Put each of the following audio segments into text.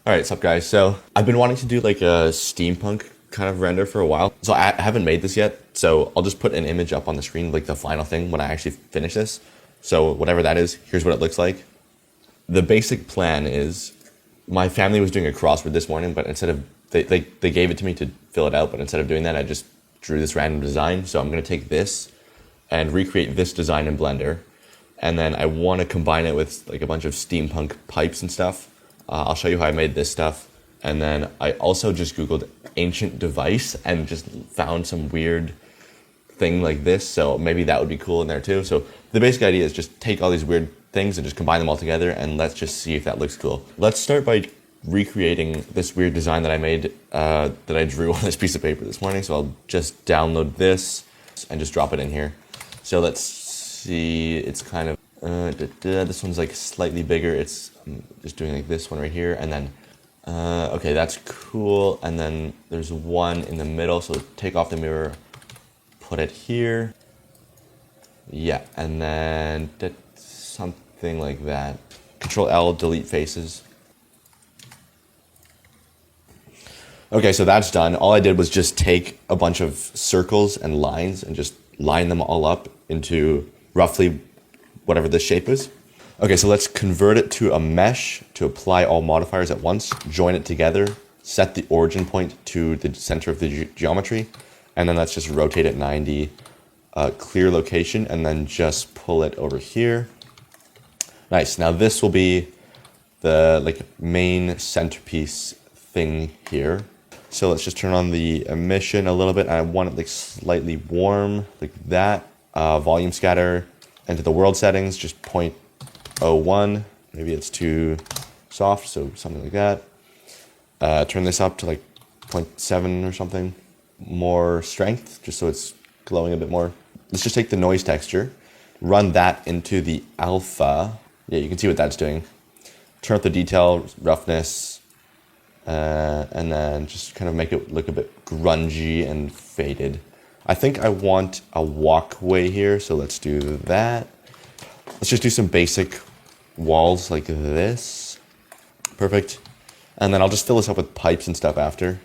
Alright, what's up guys? So I've been wanting to do like a steampunk kind of render for a while. So I haven't made this yet, so I'll just put an image up on the screen, like the final thing when I actually finish this. So whatever that is, here's what it looks like. The basic plan is, my family was doing a crossword this morning, but instead of, they gave it to me to fill it out, but instead of doing that, I just drew this random design. So I'm gonna take this and recreate this design in Blender. And then I want to combine it with like a bunch of steampunk pipes and stuff. I'll show you how I made this stuff. And then I also just Googled ancient device and just found some weird thing like this. So maybe that would be cool in there too. So the basic idea is just take all these weird things and just combine them all together, and let's just see if that looks cool. Let's start by recreating this weird design that I made, that I drew on this piece of paper this morning. So I'll just download this and just drop it in here. So let's see, it's kind of, this one's like slightly bigger. It's just doing like this one right here. And then, okay, that's cool. And then there's one in the middle. So take off the mirror, put it here. Yeah, and then something like that. Control L, delete faces. Okay, so that's done. All I did was just take a bunch of circles and lines and just line them all up into roughly whatever this shape is. Okay, so let's convert it to a mesh to apply all modifiers at once, join it together, set the origin point to the center of the geometry, and then let's just rotate it 90, clear location, and then just pull it over here. Nice, now this will be the like main centerpiece thing here. So let's just turn on the emission a little bit. I want it like slightly warm, like that. Volume scatter into the world settings, just 0.01. Maybe it's too soft, so something like that. Turn this up to like 0.7 or something. More strength, just so it's glowing a bit more. Let's just take the noise texture, run that into the alpha. Yeah, you can see what that's doing. Turn up the detail, roughness, and then just kind of make it look a bit grungy and faded. I think I want a walkway here, so let's do that. Let's just do some basic walls like this. Perfect. And then I'll just fill this up with pipes and stuff after.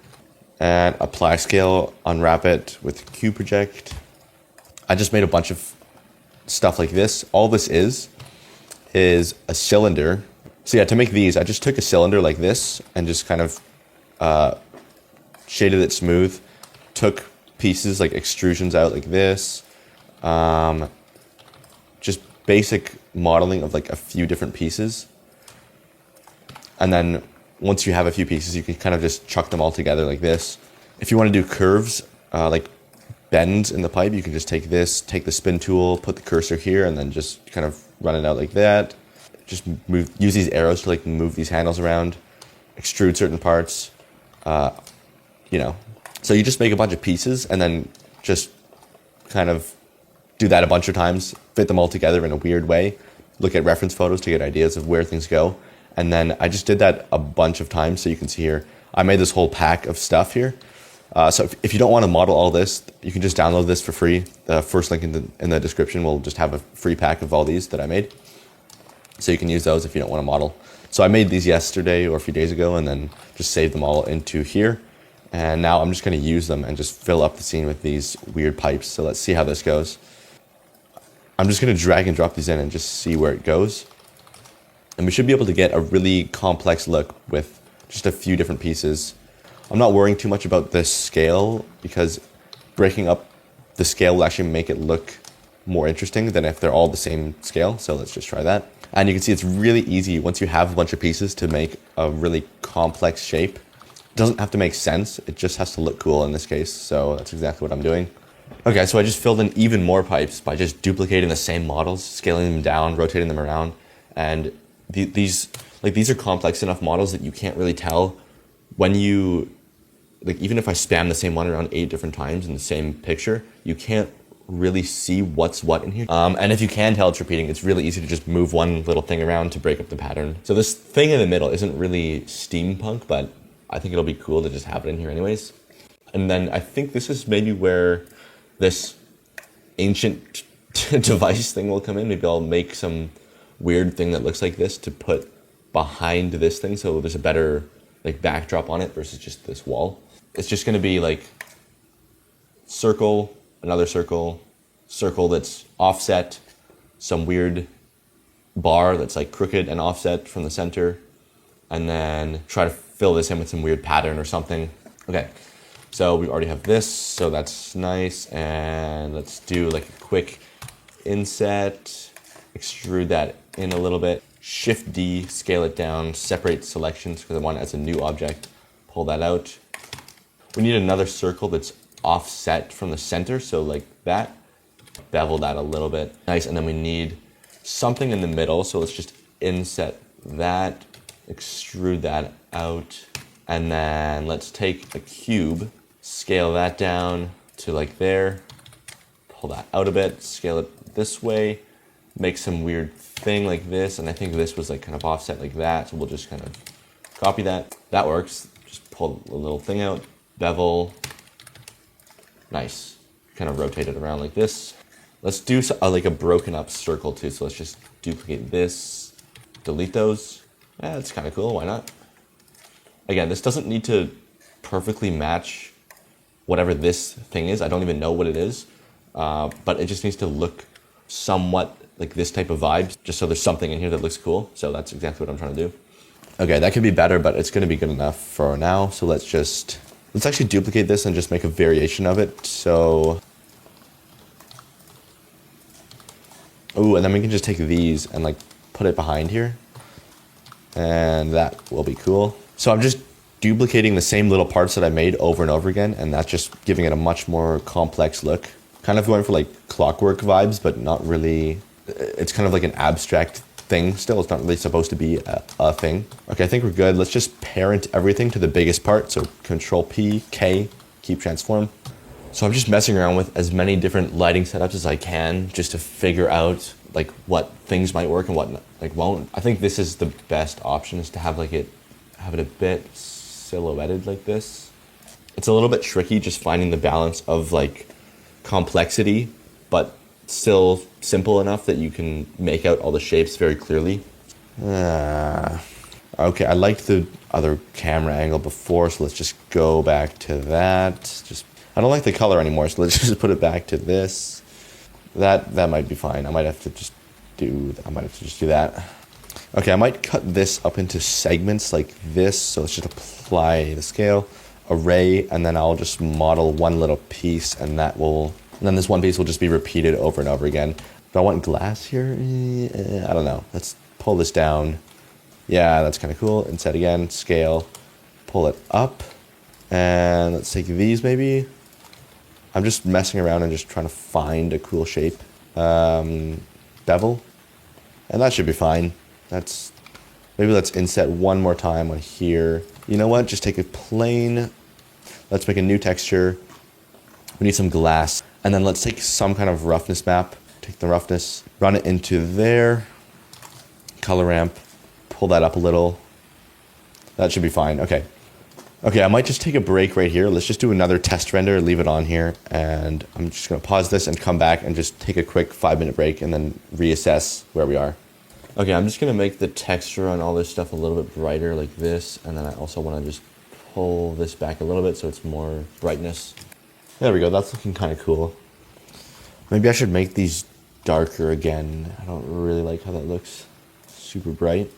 And apply scale, unwrap it with Q project. I just made a bunch of stuff like this. All this is a cylinder. So yeah, to make these, I just took a cylinder like this and just kind of shaded it smooth. Took pieces like extrusions out like this. Just basic modeling of like a few different pieces. And then once you have a few pieces, you can kind of just chuck them all together like this. If you want to do curves, like bends in the pipe, you can just take this, take the spin tool, put the cursor here, and then just kind of run it out like that. Just use these arrows to like move these handles around, extrude certain parts, you know. So you just make a bunch of pieces and then just kind of do that a bunch of times, fit them all together in a weird way, look at reference photos to get ideas of where things go. And then I just did that a bunch of times. So you can see here, I made this whole pack of stuff here. So if you don't want to model all this, you can just download this for free. The first link in the description will just have a free pack of all these that I made. So you can use those if you don't want to model. So I made these yesterday or a few days ago and then just saved them all into here. And now I'm just going to use them and just fill up the scene with these weird pipes. So let's see how this goes. I'm just going to drag and drop these in and just see where it goes. And we should be able to get a really complex look with just a few different pieces. I'm not worrying too much about the scale because breaking up the scale will actually make it look more interesting than if they're all the same scale. So let's just try that. And you can see it's really easy once you have a bunch of pieces to make a really complex shape. It doesn't have to make sense. It just has to look cool in this case. So that's exactly what I'm doing. Okay, so I just filled in even more pipes by just duplicating the same models, scaling them down, rotating them around. And these are complex enough models that you can't really tell when you, like even if I spam the same one around 8 different times in the same picture, you can't really see what's what in here. And if you can tell it's repeating, it's really easy to just move one little thing around to break up the pattern. So this thing in the middle isn't really steampunk, but I think it'll be cool to just have it in here anyways. And then I think this is maybe where this ancient device thing will come in. Maybe I'll make some weird thing that looks like this to put behind this thing so there's a better like backdrop on it versus just this wall. It's just going to be like circle, another circle, circle that's offset, some weird bar that's like crooked and offset from the center, and then try to fill this in with some weird pattern or something. Okay, so we already have this, so that's nice. And let's do like a quick inset, extrude that in a little bit, Shift D, scale it down, separate selections because I want it as a new object, pull that out. We need another circle that's offset from the center, so like that, bevel that a little bit. Nice, and then we need something in the middle, so let's just inset that, extrude that out, and then let's take a cube, scale that down to like there, pull that out a bit, scale it this way, make some weird thing like this, and I think this was like kind of offset like that, so we'll just kind of copy that. That works. Just pull a little thing out, bevel, nice. Kind of rotate it around like this. Let's do like a broken up circle too, so let's just duplicate this, delete those. Yeah, that's kind of cool, why not? Again, this doesn't need to perfectly match whatever this thing is. I don't even know what it is, but it just needs to look somewhat like this type of vibe, just so there's something in here that looks cool. So that's exactly what I'm trying to do. Okay, that could be better, but it's gonna be good enough for now. So let's actually duplicate this and just make a variation of it. So, oh, and then we can just take these and like put it behind here. And that will be cool. So I'm just duplicating the same little parts that I made over and over again, and that's just giving it a much more complex look. Kind of going for like clockwork vibes, but not really. It's kind of like an abstract thing still. It's not really supposed to be a thing. Okay, I think we're good. Let's just parent everything to the biggest part. So Control P, K, keep transform. So I'm just messing around with as many different lighting setups as I can just to figure out like what things might work and what like won't. I think this is the best option, is to have it a bit silhouetted like this. It's a little bit tricky just finding the balance of like complexity, but still simple enough that you can make out all the shapes very clearly. Okay, I liked the other camera angle before, so let's just go back to that. I don't like the color anymore, so let's just put it back to this. That might be fine. I might have to just do that. Okay, I might cut this up into segments like this, so let's just apply the scale, array, and then I'll just model one little piece, and then this one piece will just be repeated over and over again. Do I want glass here? I don't know. Let's pull this down. Yeah, that's kind of cool. Inset again, scale, pull it up, and let's take these maybe. I'm just messing around and just trying to find a cool shape. Bevel, and that should be fine. Maybe let's inset one more time on here. You know what? Just take a plane. Let's make a new texture. We need some glass. And then let's take some kind of roughness map. Take the roughness, run it into there. Color ramp, pull that up a little. That should be fine. Okay, I might just take a break right here. Let's just do another test render, leave it on here. And I'm just gonna pause this and come back and just take a quick 5-minute break and then reassess where we are. Okay, I'm just gonna make the texture on all this stuff a little bit brighter like this. And then I also wanna just pull this back a little bit so it's more brightness. There we go, that's looking kind of cool. Maybe I should make these darker again. I don't really like how that looks. Super bright.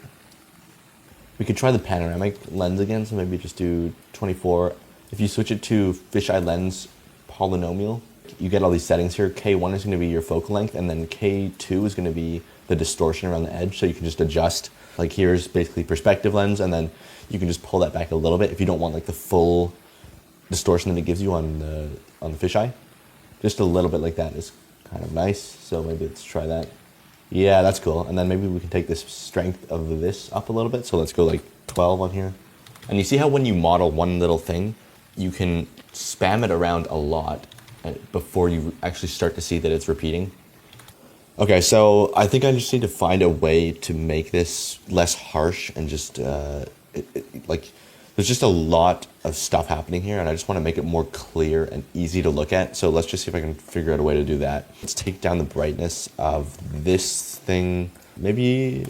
We could try the panoramic lens again, so maybe just do 24. If you switch it to fisheye lens polynomial, you get all these settings here. K1 is gonna be your focal length, and then K2 is gonna be the distortion around the edge, so you can just adjust. Like here's basically perspective lens, and then you can just pull that back a little bit if you don't want like the full distortion that it gives you on the fisheye. Just a little bit like that is kind of nice, so maybe let's try that. Yeah, that's cool. And then maybe we can take this strength of this up a little bit, so let's go like 12 on here. And you see how when you model one little thing, you can spam it around a lot before you actually start to see that it's repeating. Okay, so I think I just need to find a way to make this less harsh and just like there's just a lot of stuff happening here, and I just want to make it more clear and easy to look at. So let's just see if I can figure out a way to do that. Let's take down the brightness of this thing. Maybe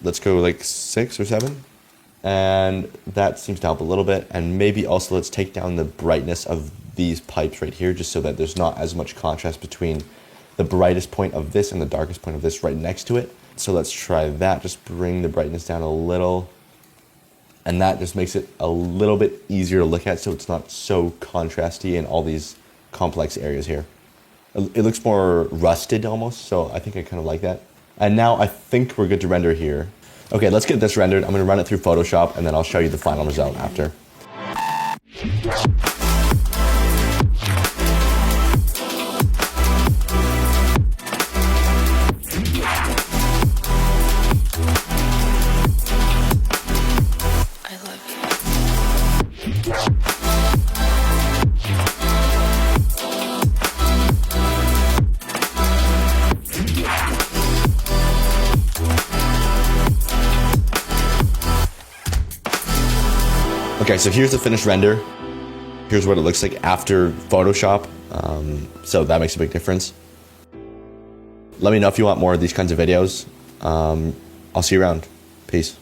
let's go like 6 or 7. And that seems to help a little bit. And maybe also let's take down the brightness of these pipes right here, just so that there's not as much contrast between the brightest point of this and the darkest point of this right next to it. So let's try that. Just bring the brightness down a little. And that just makes it a little bit easier to look at, so it's not so contrasty in all these complex areas here. It looks more rusted almost, so I think I kind of like that. And now I think we're good to render here. Okay, let's get this rendered. I'm gonna run it through Photoshop and then I'll show you the final result after. Okay, so here's the finished render. Here's what it looks like after Photoshop. So that makes a big difference. Let me know if you want more of these kinds of videos. I'll see you around. Peace.